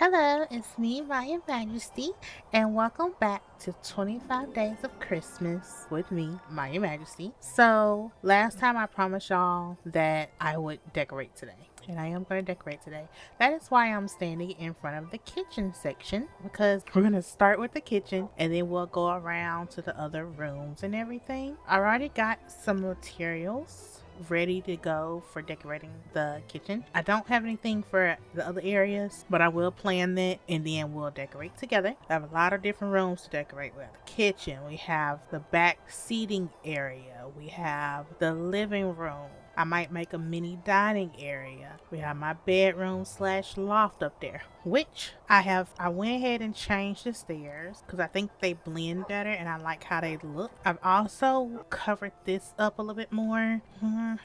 Hello, it's me, Maiyah Majesty, and welcome back to 25 Days of Christmas with me, Maiyah Majesty. So, last time I promised y'all that I would decorate today, and I am going to decorate today. That is why I'm standing in front of the kitchen section, because we're going to start with the kitchen and then we'll go around to the other rooms and everything. I already got some materials ready to go for decorating the kitchen. I don't have anything for the other areas, but I will plan that and then we'll decorate together. I have a lot of different rooms to decorate. We have the kitchen, we have the back seating area, we have the living room. I might make a mini dining area. We have my bedroom / loft up there, which I went ahead and changed the stairs because I think they blend better and I like how they look. I've also covered this up a little bit more.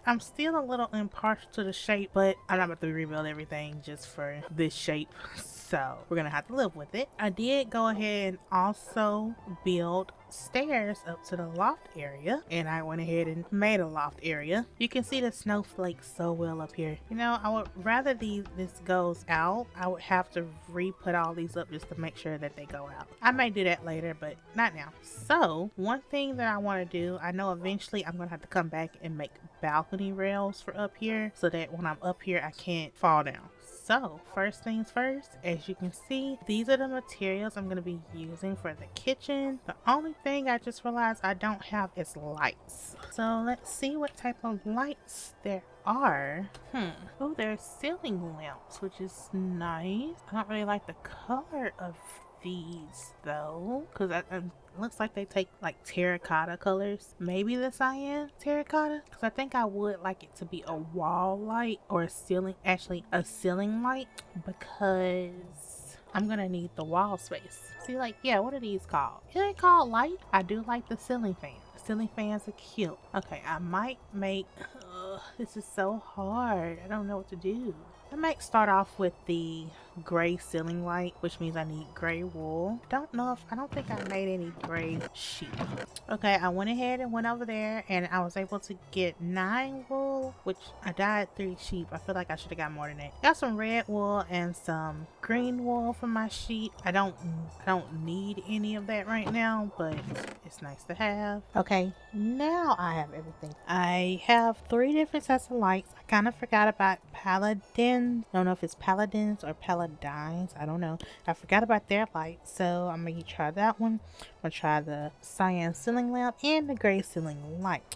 I'm still a little impartial to the shape, but I'm not about to rebuild everything just for this shape. So we're gonna have to live with it. I did go ahead and also build stairs up to the loft area, and I went ahead and made a loft area. You can see the snowflakes so well up here. You know, I would rather this goes out. I would have to re-put all these up just to make sure that they go out. I may do that later, but not now. So one thing that I want to do, I know eventually I'm gonna have to come back and make balcony rails for up here so that when I'm up here I can't fall down. So first things first, as you can see, these are the materials I'm going to be using for the kitchen. The only thing I just realized I don't have is lights. So let's see what type of lights there are. Oh, there's ceiling lamps, which is nice. I don't really like the color of these though, because it looks like they take like terracotta colors. Maybe the cyan terracotta, because I think I would like it to be a wall light or a ceiling light, because I'm gonna need the wall space. See, like, yeah, what are these called? Are they called light? I do like the ceiling fan. The ceiling fans are cute. Okay, I might make this is so hard. I don't know what to do. I might start off with the gray ceiling light, which means I need gray wool. I don't think I made any gray sheep. Okay, I went ahead and went over there and I was able to get 9 wool, which I dyed 3 sheep. I feel like I should have got more than that. Got some red wool and some green wool for my sheep. I don't need any of that right now, but it's nice to have. Okay, now I have everything. I have 3 different sets of lights. I kind of forgot about paladins. I don't know if it's paladins or paladines. I don't know. I forgot about their lights, so I'm gonna try that one. I'm gonna try the cyan ceiling lamp and the gray ceiling light.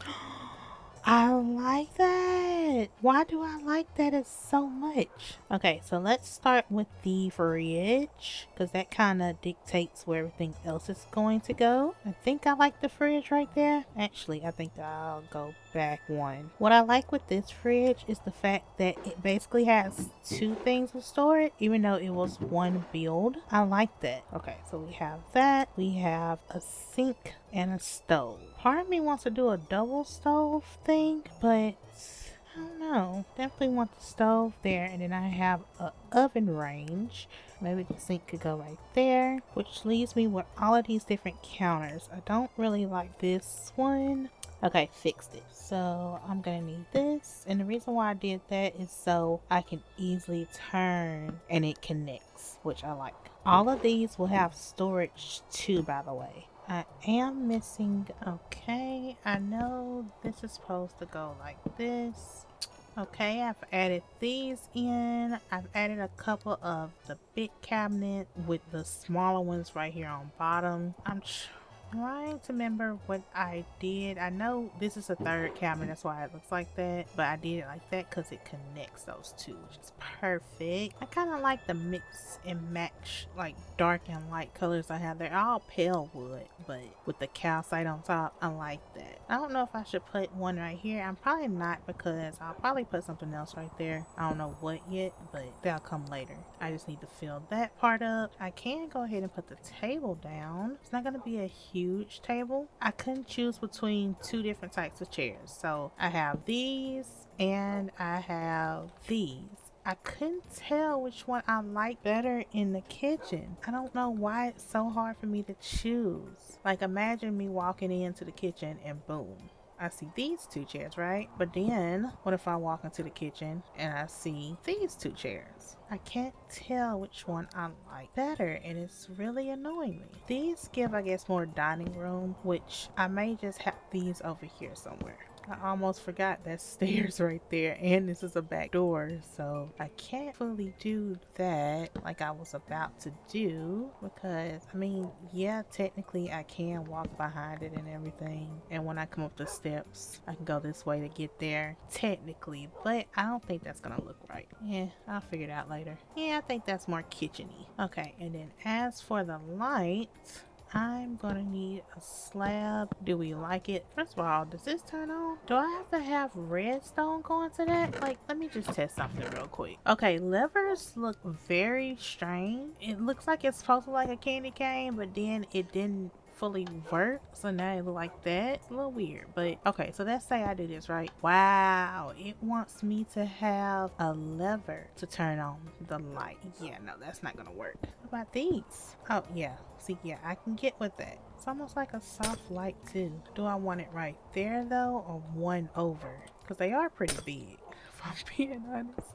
I like that. Why do I like that so much? Okay, so let's start with the fridge, because that kind of dictates where everything else is going to go. I think I like the fridge right there. Actually, I think I'll go back one. What I like with this fridge is the fact that it basically has 2 things to store it, even though it was one build. I like that. Okay, so we have that. We have a sink and a stove. Part of me wants to do a double stove thing, but I don't know. Definitely want the stove there, and then I have a oven range. Maybe the sink could go right there, which leaves me with all of these different counters. I don't really like this one. Okay, fixed it. So I'm gonna need this, and the reason why I did that is so I can easily turn and it connects, which I like. All of these will have storage too, by the way. I am missing, okay, I know this is supposed to go like this. Okay, I've added these in. I've added a couple of the big cabinet with the smaller ones right here on bottom. I'm trying to remember what I did. I know this is a 3rd cabinet, that's why it looks like that, but I did it like that because it connects those 2, which is perfect. I kind of like the mix and match, like dark and light colors I have. They're all pale wood, but with the calcite on top, I like that. I don't know if I should put one right here. I'm probably not, because I'll probably put something else right there. I don't know what yet, but that'll come later. I just need to fill that part up. I can go ahead and put the table down. It's not going to be a huge table. I couldn't choose between 2 different types of chairs. So I have these and I have these. I couldn't tell which one I like better in the kitchen. I don't know why it's so hard for me to choose. Like, imagine me walking into the kitchen and boom, I see these 2 chairs, right? But then what if I walk into the kitchen and I see these 2 chairs? I can't tell which one I like better, and it's really annoying me. These give, I guess, more dining room, which I may just have these over here somewhere. I almost forgot that stairs right there, and this is a back door, so I can't fully do that like I was about to do, because I mean, yeah, technically I can walk behind it and everything, and when I come up the steps I can go this way to get there technically, but I don't think that's gonna look right. Yeah, I'll figure it out later. Yeah, I think that's more kitchen-y. Okay, and then as for the light, I'm gonna need a slab. Do we like it? First of all, does this turn on? Do I have to have redstone going to that? Like, let me just test something real quick. Okay, levers look very strange. It looks like it's supposed to look like a candy cane, but then it didn't fully work, so now it look like that. It's a little weird, but okay, so let's say I do this, right? Wow, it wants me to have a lever to turn on the light. Yeah, no, that's not gonna work. What about these? Oh yeah, see, yeah, I can get with that. It's almost like a soft light too. Do I want it right there though, or one over? Because they are pretty big, if I'm being honest.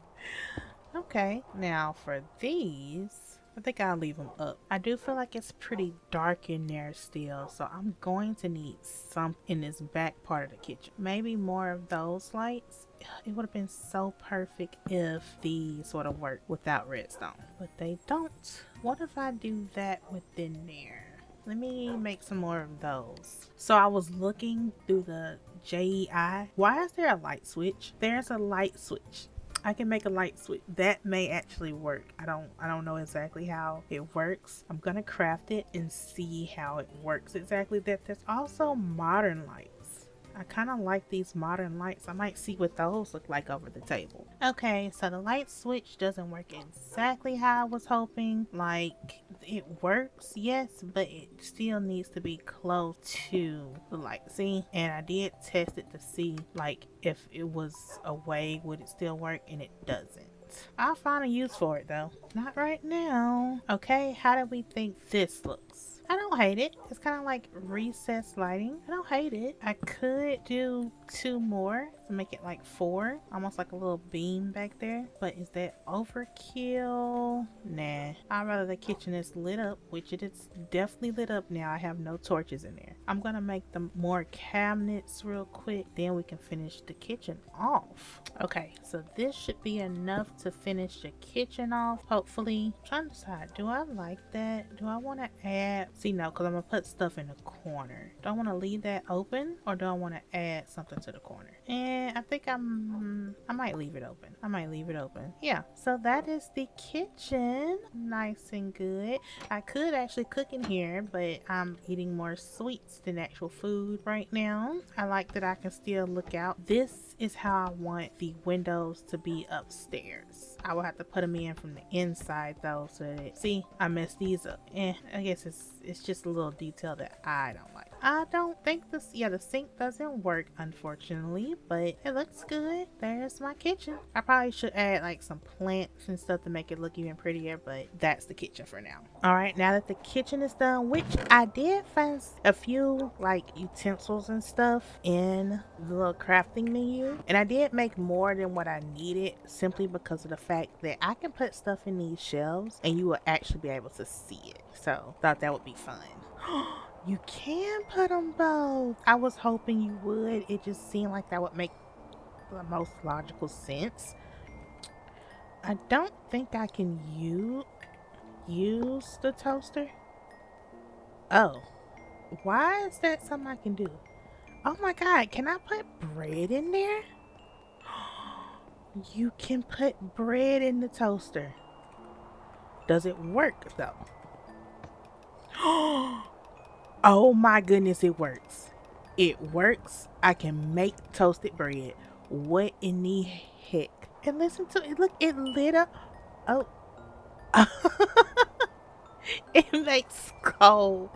Okay, now for these, I think I'll leave them up. I do feel like it's pretty dark in there still, so I'm going to need some in this back part of the kitchen. Maybe more of those lights. It would have been so perfect if these sort of work without redstone, but they don't. What if I do that within there? Let me make some more of those. So I was looking through the JEI. Why is there a light switch? There's a light switch. I can make a light switch. That may actually work. I don't know exactly how it works. I'm gonna craft it and see how it works exactly. There's also modern lights. I kind of like these modern lights. I might see what those look like over the table. Okay, so the light switch doesn't work exactly how I was hoping. Like, it works, yes, but it still needs to be close to the light. See, and I did test it to see like if it was away, would it still work, and it doesn't. I'll find a use for it though. Not right now. Okay, how do we think this looks? I don't hate it. It's kind of like recessed lighting. I don't hate it. I could do 2 more to make it like 4, almost like a little beam back there, but is that overkill? Nah, I'd rather the kitchen is lit up, which it is definitely lit up now. I have no torches in there. I'm gonna make them more cabinets real quick, then we can finish the kitchen off. Okay, so this should be enough to finish the kitchen off, hopefully. I'm trying to decide, do I like that? Do I want to add, see, no, because I'm gonna put stuff in the corner. Do I want to leave that open, or do I want to add something to the corner? And I think I might leave it open. I might leave it open. Yeah, so that is the kitchen. Nice and good. I could actually cook in here, but I'm eating more sweets than actual food right now. I like that I can still look out. This is how I want the windows to be upstairs. I will have to put them in from the inside though, so that, see, I messed these up. I guess it's just a little detail that I don't like. I don't think this, yeah, the sink doesn't work unfortunately, but it looks good. There's my kitchen. I probably should add like some plants and stuff to make it look even prettier, but that's the kitchen for now. All right, now that the kitchen is done, which I did find a few like utensils and stuff in the little crafting menu, and I did make more than what I needed simply because of the fact that I can put stuff in these shelves and you will actually be able to see it. So thought that would be fun. You can put them both. I was hoping you would. It just seemed like that would make the most logical sense. I don't think I can use the toaster. Oh, why is that something I can do? Oh my god, can I put bread in there? You can put bread in the toaster. Does it work though? Oh my goodness, it works. It works. I can make toasted bread. What in the heck? And listen to it. Look, it lit up. Oh. It makes cold.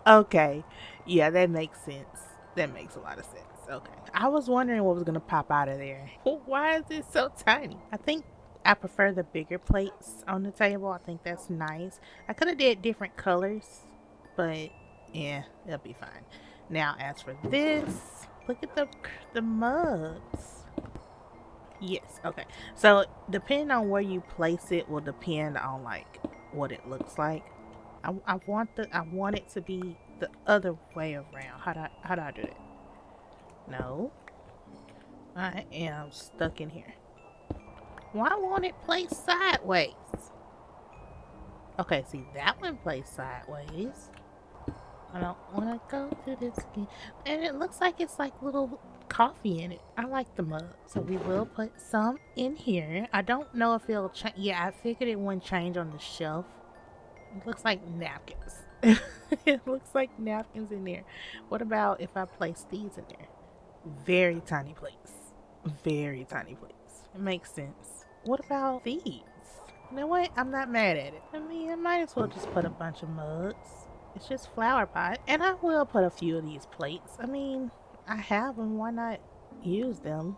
Okay. Yeah, that makes sense. That makes a lot of sense. Okay. I was wondering what was going to pop out of there. Why is it so tiny? I think I prefer the bigger plates on the table. I think that's nice. I could have did different colors, but yeah, it'll be fine. Now, as for this, Look at the mugs. Yes, okay. So depending on where you place it will depend on like what it looks like. I want it to be the other way around. How do I do that? No. I am stuck in here. Why won't it place sideways? Okay, see that one plays sideways. I don't want to go through this again. And it looks like it's like little coffee in it. I like the mug. So we will put some in here. I don't know if it'll change. Yeah, I figured it wouldn't change on the shelf. It looks like napkins. It looks like napkins in there. What about if I place these in there? Very tiny plates. Very tiny plates. It makes sense. What about these? You know what? I'm not mad at it. I mean, I might as well just put a bunch of mugs. It's just flower pot. And I will put a few of these plates. I mean, I have them. Why not use them?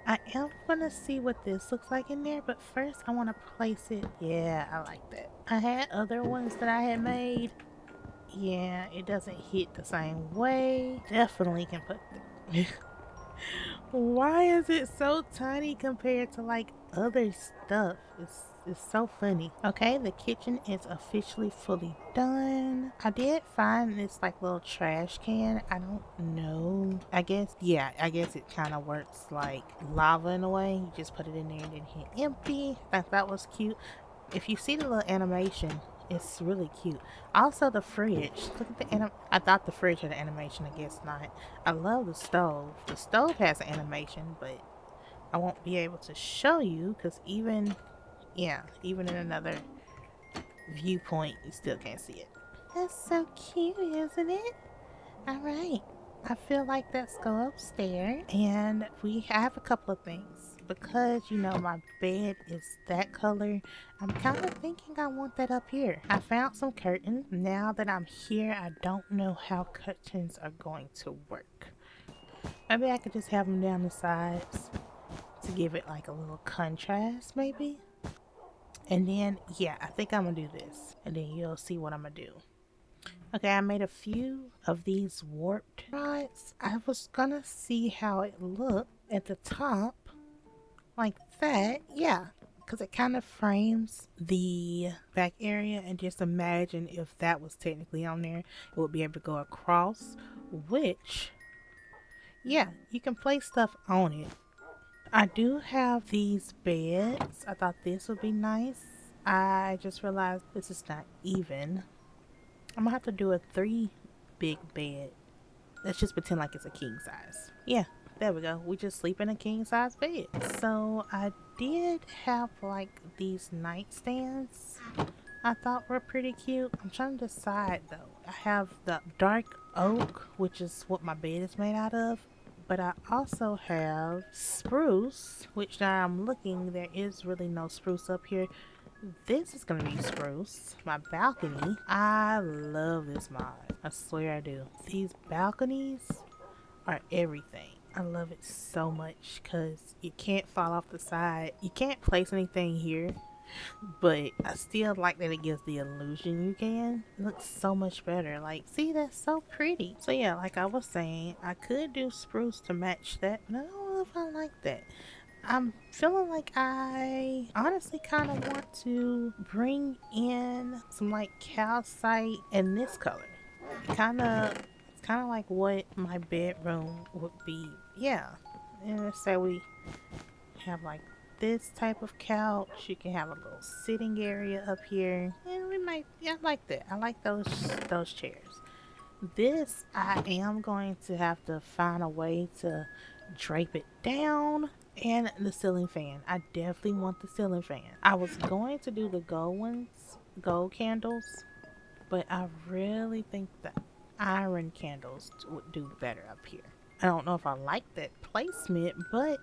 I am going to see what this looks like in there. But first, I want to place it. Yeah, I like that. I had other ones that I had made. Yeah, it doesn't hit the same way. Definitely can put them. Why is it so tiny compared to like other stuff? It's so funny. Okay, the kitchen is officially fully done. I did find this like little trash can. I don't know. I guess it kind of works like lava in a way. You just put it in there and then hit empty. That was cute. If you see the little animation, it's really cute. Also the fridge. Look at the I thought the fridge had an animation. I guess not. I love the stove. The stove has an animation, but I won't be able to show you because even in another viewpoint, you still can't see it. That's so cute, isn't it? All right. I feel like let's go upstairs and we have a couple of things. Because, you know, my bed is that color, I'm kind of thinking I want that up here. I found some curtains. Now that I'm here, I don't know how curtains are going to work. Maybe I could just have them down the sides to give it like a little contrast, maybe. And then, yeah, I think I'm going to do this. And then you'll see what I'm going to do. Okay, I made a few of these warped rods. I was gonna see how it looked at the top, like that. Yeah, because it kind of frames the back area. And just imagine if that was technically on there, it would be able to go across, which, yeah, you can place stuff on it. I do have these beds. I thought this would be nice. I just realized this is not even. I'm gonna have to do a 3 big bed. Let's just pretend like it's a king size. Yeah, there we go. We just sleep in a king size bed. So I did have like these nightstands I thought were pretty cute. I'm trying to decide though. I have the dark oak, which is what my bed is made out of. But I also have spruce, which now I'm looking, there is really no spruce up here. This is gonna be spruce. My balcony. I love this mod. I swear I do. These balconies are everything. I love it so much because it can't fall off the side. You can't place anything here, but I still like that it gives the illusion you can. It looks so much better. Like, see, that's so pretty. So yeah, like I was saying, I could do spruce to match that, but I don't know if I like that. I'm feeling like I honestly kind of want to bring in some like calcite in this color. It's kind of like what my bedroom would be. Yeah. And let's say we have like this type of couch. You can have a little sitting area up here. And we might, yeah, I like that. I like those chairs. This, I am going to have to find a way to drape it down. And the ceiling fan. I definitely want the ceiling fan. I was going to do the gold candles, but I really think the iron candles would do better up here. I don't know if I like that placement, but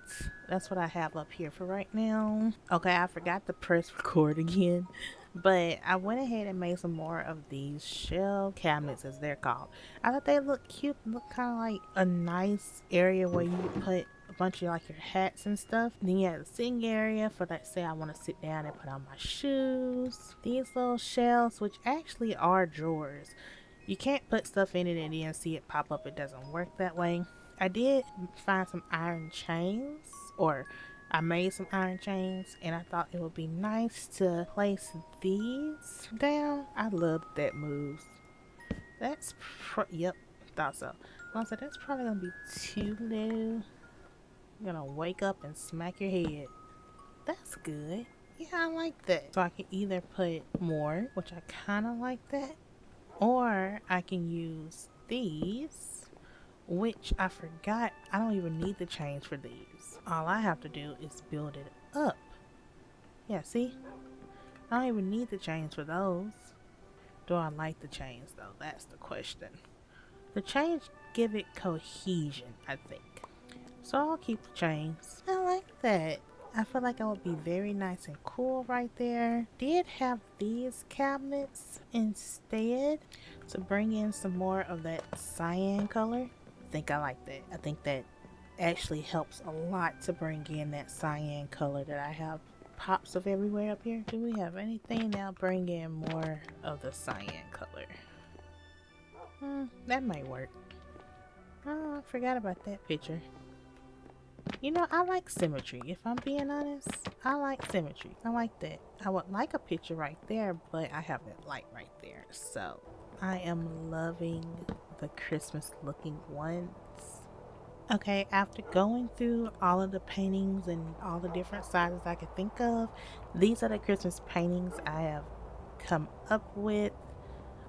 that's what I have up here for right now. Okay, I forgot to press record again. But I went ahead and made some more of these shelf cabinets, as they're called. I thought they look cute. Look kind of like a nice area where you put a bunch of like your hats and stuff. And then you have the sitting area for, let's say I want to sit down and put on my shoes. These little shelves, which actually are drawers. You can't put stuff in it and then see it pop up. It doesn't work that way. I did find some iron chains, or I made some iron chains, and I thought it would be nice to place these down. I love that moves. Yep, thought so. Also, that's probably gonna be too low. You're gonna wake up and smack your head. That's good. Yeah, I like that. So I can either put more, which I kind of like that, or I can use these, which I forgot. I don't even need the chains for these. All I have to do is build it up. Yeah, see? I don't even need the chains for those. Do I like the chains though? That's the question. The chains give it cohesion, I think. So I'll keep the chains. I like that. I feel like it would be very nice and cool right there. Did have these cabinets instead to bring in some more of that cyan color. I think I like that. I think that actually helps a lot to bring in that cyan color that I have pops of everywhere up here. Do we have anything now bring in more of the cyan color? That might work. Oh, I forgot about that picture. You know, I like symmetry. If I'm being honest, I like symmetry. I like that. I would like a picture right there, but I have that light right there. So I am loving the Christmas looking ones. Okay, after going through all of the paintings and all the different sizes I could think of, these are the Christmas paintings I have come up with,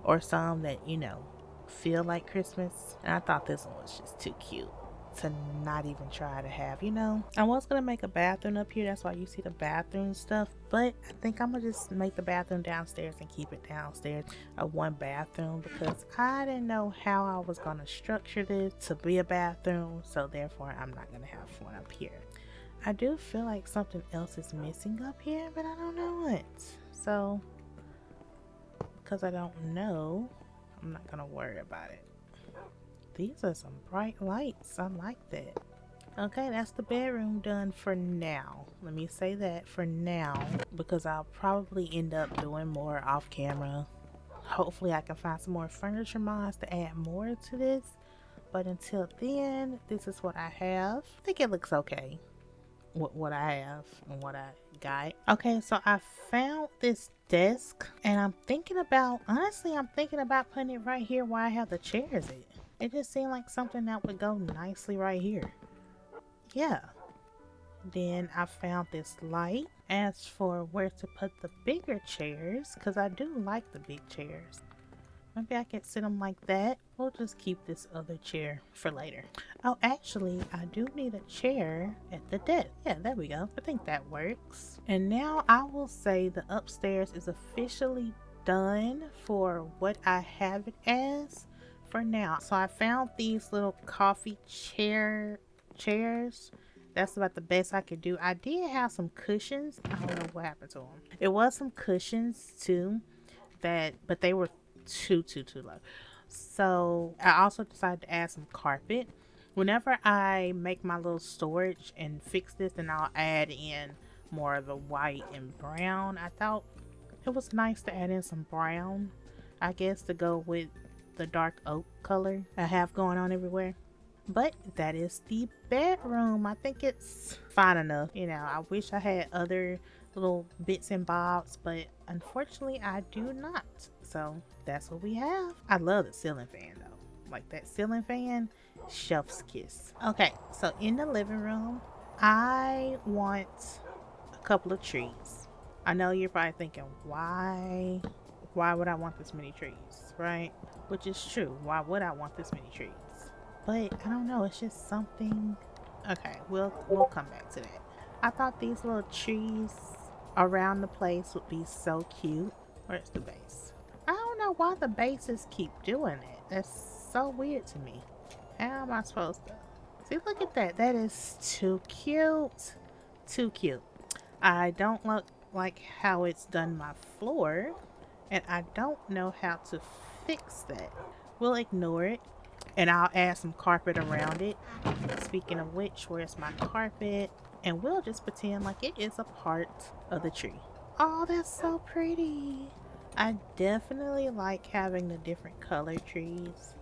or some that, you know, feel like Christmas. And I thought this one was just too cute to not even try to have, you know. I was gonna make a bathroom up here, that's why you see the bathroom stuff, but I think I'm gonna just make the bathroom downstairs and keep it downstairs, a one bathroom, because I didn't know how I was gonna structure this to be a bathroom, so therefore I'm not gonna have one up here. I do feel like something else is missing up here, but I don't know what. So because I don't know, I'm not gonna worry about it. These are some bright lights. I like that. Okay, that's the bedroom done for now. Let me say that for now, because I'll probably end up doing more off camera. Hopefully I can find some more furniture mods to add more to this. But until then, this is what I have. I think it looks okay with what I have and what I got. Okay, so I found this desk, and I'm thinking about putting it right here where I have the chairs at. It just seemed like something that would go nicely right here. Yeah. Then I found this light. As for where to put the bigger chairs, because I do like the big chairs. Maybe I could sit them like that. We'll just keep this other chair for later. Oh, actually, I do need a chair at the desk. Yeah, there we go. I think that works. And now I will say the upstairs is officially done for what I have it as for now. So I found these little coffee chairs. That's about the best I could do. I did have some cushions. I don't know what happened to them. It was some cushions too, but they were too low. So I also decided to add some carpet. Whenever I make my little storage and fix this, then I'll add in more of the white and brown. I thought it was nice to add in some brown, I guess, to go with the dark oak color I have going on everywhere. But that is the bedroom. I think it's fine enough. You know, I wish I had other little bits and bobs, but unfortunately I do not. So that's what we have. I love the ceiling fan though. Like that ceiling fan, chef's kiss. Okay, so in the living room, I want a couple of trees. I know you're probably thinking, why would I want this many trees, right? Which is true. Why would I want this many trees? But I don't know, it's just something. Okay, we'll come back to that. I thought these little trees around the place would be so cute. Where's the base? I don't know why the bases keep doing it. That's so weird to me. How am I supposed to? See, look at that. That is too cute. Too cute. I don't like how it's done my floor, and I don't know how to fix that. We'll ignore it, and I'll add some carpet around it. Speaking of which, where's my carpet? And we'll just pretend like it is a part of the tree. Oh, that's so pretty. I definitely like having the different color trees.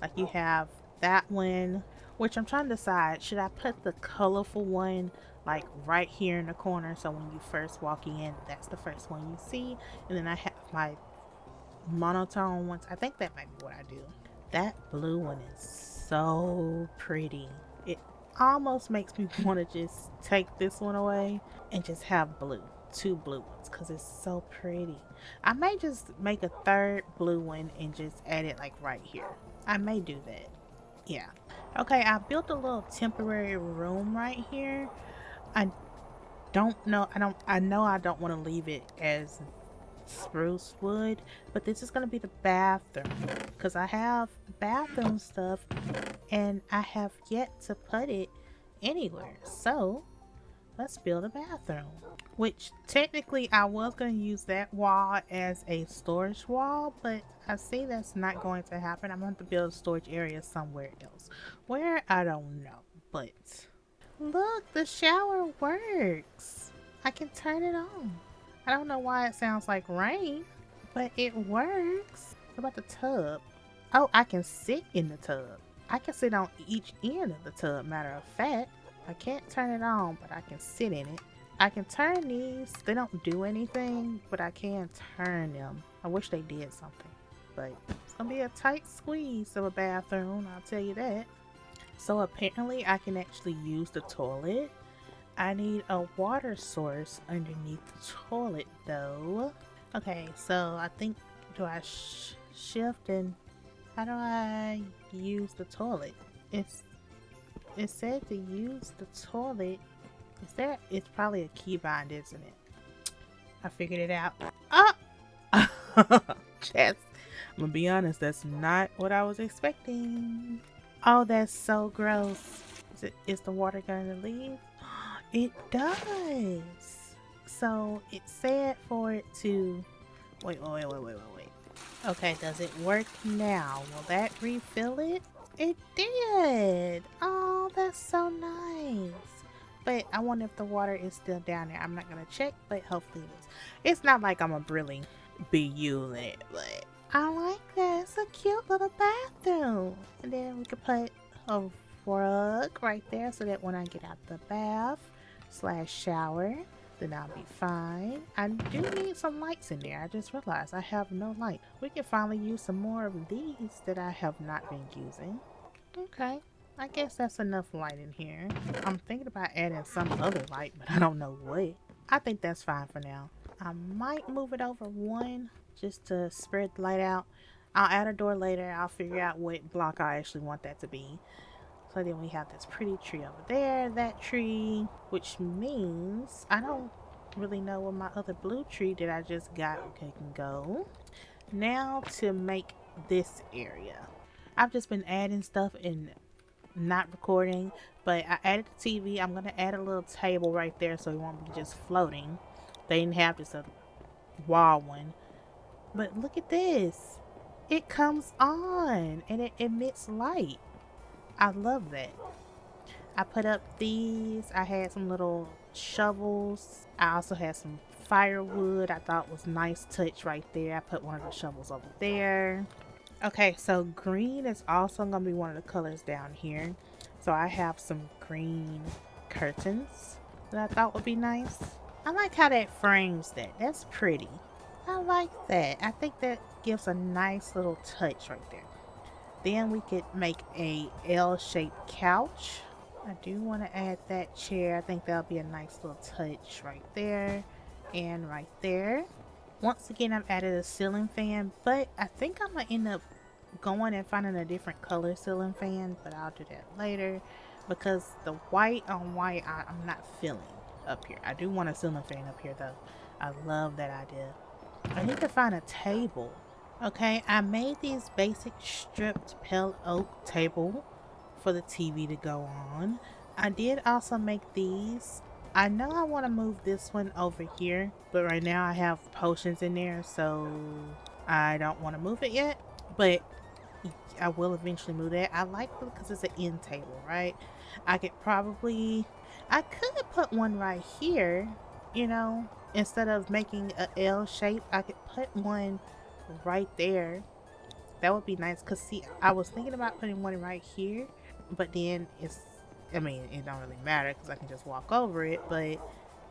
Like you have that one, which I'm trying to decide, should I put the colorful one like right here in the corner so when you first walk in, that's the first one you see, and then I have my monotone ones. I think that might be what I do. That blue one is so pretty. It almost makes me want to just take this one away and just have blue, two blue ones, because it's so pretty. I may just make a third blue one and just add it like right here. I may do that. Yeah. Okay, I built a little temporary room right here. I I know I don't want to leave it as spruce wood, but this is going to be the bathroom because I have bathroom stuff and I have yet to put it anywhere. So let's build a bathroom, which technically I was going to use that wall as a storage wall, but I see that's not going to happen. I'm going to build a storage area somewhere else. Where? I don't know, but look, the shower works. I can turn it on. I don't know why it sounds like rain, but it works. What about the tub? Oh, I can sit in the tub. I can sit on each end of the tub, matter of fact. I can't turn it on, but I can sit in it. I can turn these. They don't do anything, but I can turn them. I wish they did something, but it's gonna be a tight squeeze of a bathroom, I'll tell you that. So apparently I can actually use the toilet. I need a water source underneath the toilet though. Okay, so I think, do I shift and how do I use the toilet? It said to use the toilet. It's probably a keybind, isn't it? I figured it out. Oh! Just, I'm gonna be honest, that's not what I was expecting. Oh, that's so gross. Is the water gonna leave? It does. So it said for it to wait. Okay, does it work now? Will that refill it? It did. Oh, that's so nice. But I wonder if the water is still down there. I'm not gonna check, but hopefully it is. It's not like I'm gonna really be using it, but I like that. It's a cute little bathroom. And then we could put a rug right there so that when I get out the bath / shower, then I'll be fine. I do need some lights in there. I just realized I have no light. We can finally use some more of these that I have not been using. Okay, I guess that's enough light in here. I'm thinking about adding some other light, but I don't know what. I think that's fine for now. I might move it over one just to spread the light out. I'll add a door later. I'll figure out what block I actually want that to be. So then we have this pretty tree over there, that tree, which means I don't really know where my other blue tree that I just got can go. Now to make this area. I've just been adding stuff and not recording, but I added the TV. I'm going to add a little table right there so it won't be just floating. They didn't have just a wall one. But look at this. It comes on and it emits light. I love that. I put up these. I had some little shovels. I also had some firewood. I thought was nice touch right there. I put one of the shovels over there. Okay, so green is also going to be one of the colors down here. So I have some green curtains that I thought would be nice. I like how that frames that. That's pretty. I like that. I think that gives a nice little touch right there. Then we could make a L-shaped couch. I do want to add that chair. I think that'll be a nice little touch right there and right there. Once again, I've added a ceiling fan, but I think I'm going to end up going and finding a different color ceiling fan, but I'll do that later because the white on white I'm not feeling up here. I do want a ceiling fan up here though. I love that idea. I need to find a table. Okay, I made these basic stripped pale oak table for the TV to go on. I did also make these. I know I want to move this one over here, but right now I have potions in there, so I don't want to move it yet, but I will eventually move that. I like it because it's an end table, right? I could put one right here, you know, instead of making a L shape. I could put one right there That would be nice. Cause see, I was thinking about putting one right here, but then I mean, it don't really matter because I can just walk over it. But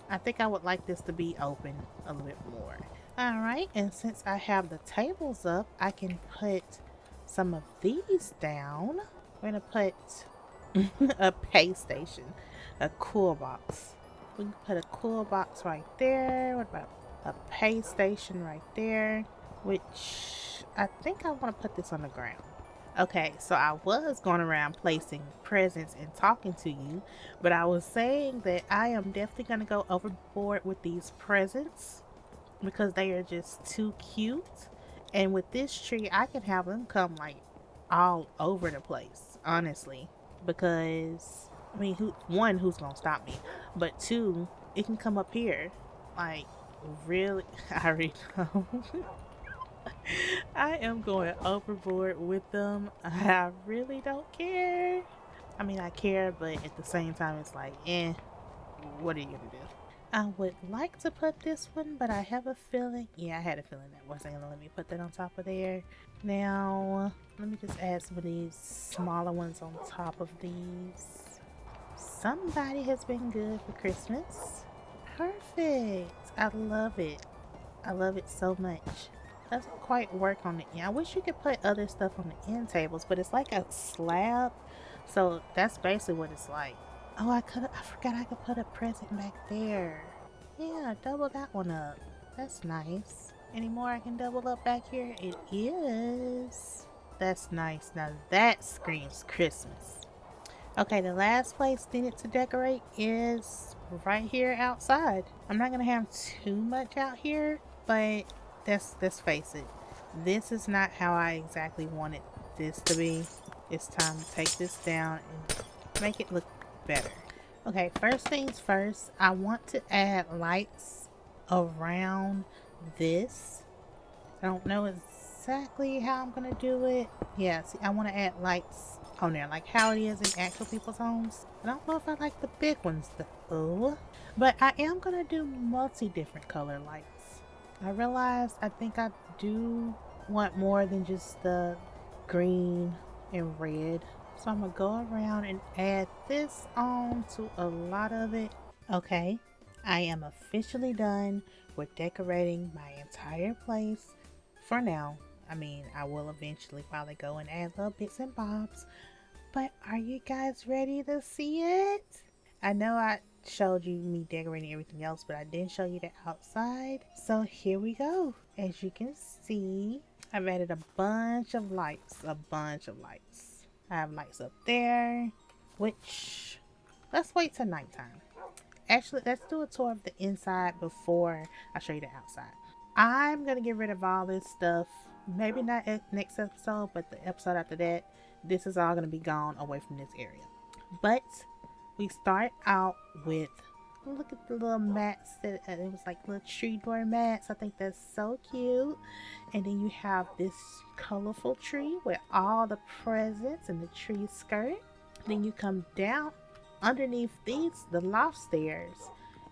I think I would like this to be open a little bit more. All right, and since I have the tables up, I can put some of these down. We're gonna put a pay station, a cool box. We can put a cool box right there. What about a pay station right there? Which I think I want to put this on the ground. Okay, so I was going around placing presents and talking to you, but I was saying that I am definitely going to go overboard with these presents because they are just too cute. And with this tree, I can have them come like all over the place, honestly. Because, I mean, who's going to stop me? But two, it can come up here. Like, really? I already know. I am going overboard with them. I really don't care. I mean, I care, but at the same time, it's like, what are you gonna do? I would like to put this one, but I have a feeling, yeah, I had a feeling that wasn't gonna let me put that on top of there. Now, let me just add some of these smaller ones on top of these. Somebody has been good for Christmas. Perfect. I love it. I love it so much. Doesn't quite work on the end. I wish you could put other stuff on the end tables, but it's like a slab. So that's basically what it's like. Oh, I forgot I could put a present back there. Yeah, double that one up. That's nice. Any more I can double up back here? It is. That's nice. Now that screams Christmas. Okay, the last place needed to decorate is right here outside. I'm not gonna have too much out here, but let's face it. This is not how I exactly wanted this to be. It's time to take this down and make it look better. Okay, first things first, I want to add lights around this. I don't know exactly how I'm gonna do it. Yeah, see, I want to add lights on there, like how it is in actual people's homes. I don't know if I like the big ones though, but I am gonna do multi different color lights. I realized I think I do want more than just the green and red, so I'm gonna go around and add this on to a lot of it. Okay, I am officially done with decorating my entire place for now. I mean, I will eventually probably go and add little bits and bobs, but are you guys ready to see it? I know I showed you me decorating everything else, but I didn't show you the outside. So here we go. As you can see, I've added a bunch of lights. I have lights up there, which, let's wait till nighttime. Actually, let's do a tour of the inside before I show you the outside. I'm gonna get rid of all this stuff. Maybe not at next episode, but the episode after that. This is all gonna be gone away from this area. But we start out with, look at the little mats that it was like little tree door mats. I think that's so cute. And then you have this colorful tree with all the presents and the tree skirt. Then you come down underneath the loft stairs,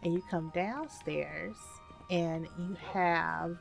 and you come downstairs and you have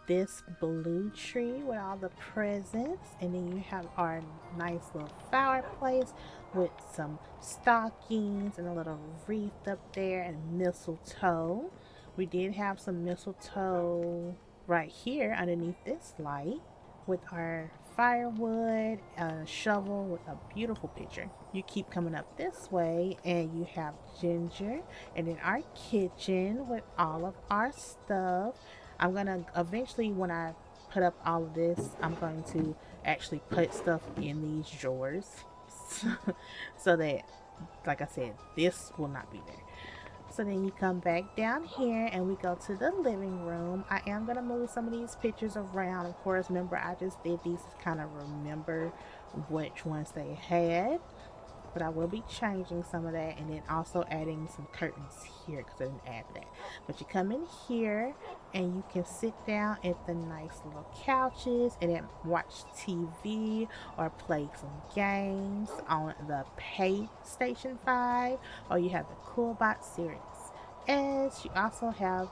this blue tree with all the presents, and then you have our nice little fireplace with some stockings and a little wreath up there and mistletoe. We did have some mistletoe right here underneath this light with our firewood and a shovel with a beautiful picture. You keep coming up this way and you have Ginger, and then our kitchen with all of our stuff. I'm gonna eventually, when I put up all of this, I'm going to actually put stuff in these drawers so that, like I said, this will not be there. So then you come back down here and we go to the living room. I am going to move some of these pictures around. Of course, remember, I just did these to kind of remember which ones they had. But I will be changing some of that and then also adding some curtains here because I didn't add that. But you come in here and you can sit down at the nice little couches and then watch TV or play some games on the PlayStation 5, or you have the Cool Box Series S. You also have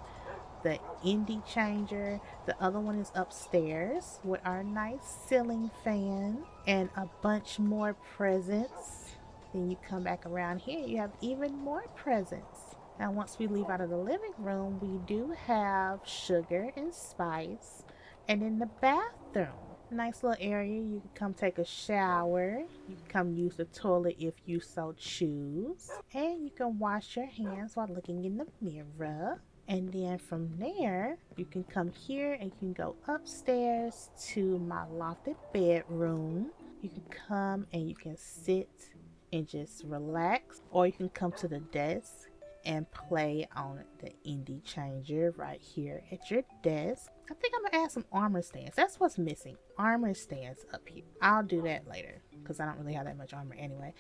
the indie changer. The other one is upstairs with our nice ceiling fan and a bunch more presents. Then you come back around here, you have even more presents. Now, once we leave out of the living room, we do have sugar and spice. And in the bathroom, nice little area. You can come take a shower. You can come use the toilet if you so choose. And you can wash your hands while looking in the mirror. And then from there, you can come here and you can go upstairs to my lofted bedroom. You can come and you can sit and just relax, or you can come to the desk and play on the indie changer right here at your desk. I think I'm gonna add some armor stands. That's what's missing. Armor stands up here. I'll do that later because I don't really have that much armor anyway.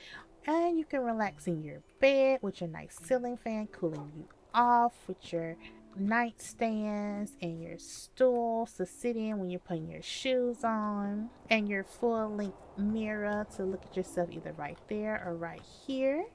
And you can relax in your bed with your nice ceiling fan cooling you off, with your nightstands and your stools to sit in when you're putting your shoes on, and your full length mirror to look at yourself either right there or right here.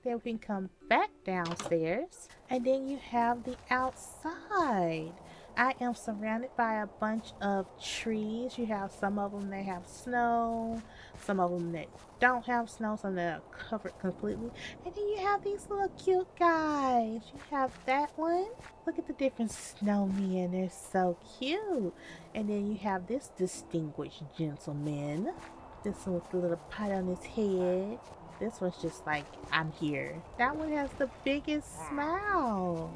Then we can come back downstairs, and then you have the outside. I am surrounded by a bunch of trees. You have some of them that have snow, some of them that don't have snow, some that are covered completely. And then you have these little cute guys. You have that one. Look at the different snowmen. They're so cute. And then you have this distinguished gentleman. This one with the little pot on his head. This one's just like, I'm here. That one has the biggest smile.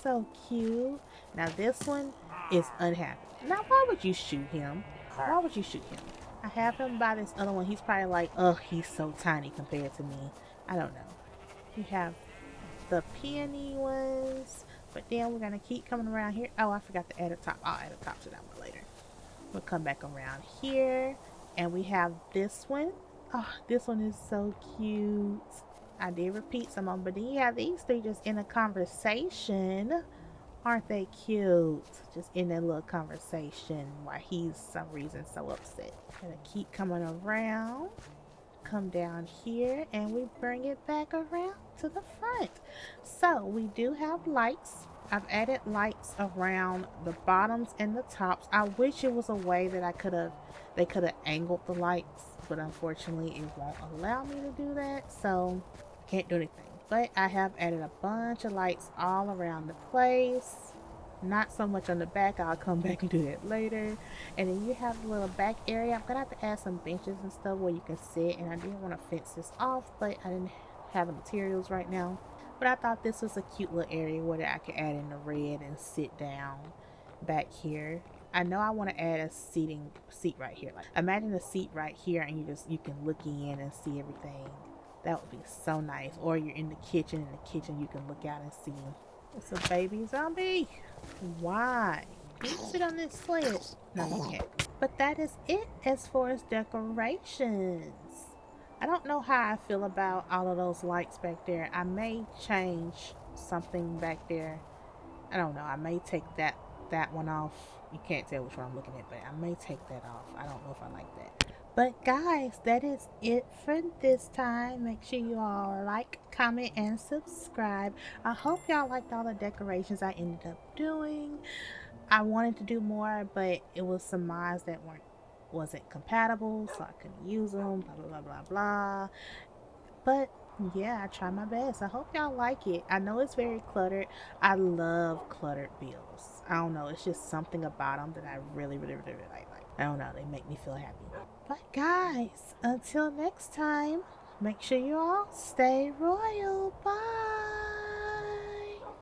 So cute. Now this one is unhappy. Now why would you shoot him? Why would you shoot him? I have him by this other one. He's probably like, ugh, he's so tiny compared to me. I don't know. You have the peony ones. But then we're going to keep coming around here. Oh, I forgot to add a top. I'll add a top to that one later. We'll come back around here. And we have this one. Oh, this one is so cute. I did repeat some of them, but then you have these three just in a conversation. Aren't they cute? Just in that little conversation while he's some reason so upset. Gonna keep coming around. Come down here and we bring it back around to the front. So we do have lights. I've added lights around the bottoms and the tops. I wish it was a way that they could have angled the lights, but unfortunately it won't allow me to do that, so can't do anything. But I have added a bunch of lights all around the place. Not so much on the back. I'll come back and do that later. And then you have a little back area. I'm gonna have to add some benches and stuff where you can sit, and I didn't want to fence this off, but I didn't have the materials right now. But I thought this was a cute little area where I could add in the red and sit down back here. I know I want to add a seat right here. Like, imagine a seat right here and you can look in and see everything. That would be so nice. Or you're in the kitchen. In the kitchen, you can look out and see. It's a baby zombie. Why? Can you sit on this sled? No, you can't. But that is it as far as decorations. I don't know how I feel about all of those lights back there. I may change something back there. I don't know. I may take that one off. You can't tell which one I'm looking at, but I may take that off. I don't know if I like that. But guys, that is it for this time. Make sure you all like, comment, and subscribe. I hope y'all liked all the decorations I ended up doing. I wanted to do more, but it was some mods that wasn't compatible, so I couldn't use them, blah blah blah blah. But yeah, I try my best. I hope y'all like it. I know it's very cluttered. I love cluttered builds. I don't know, it's just something about them that I really like. I don't know, they make me feel happy. But guys, until next time, make sure you all stay royal. Bye.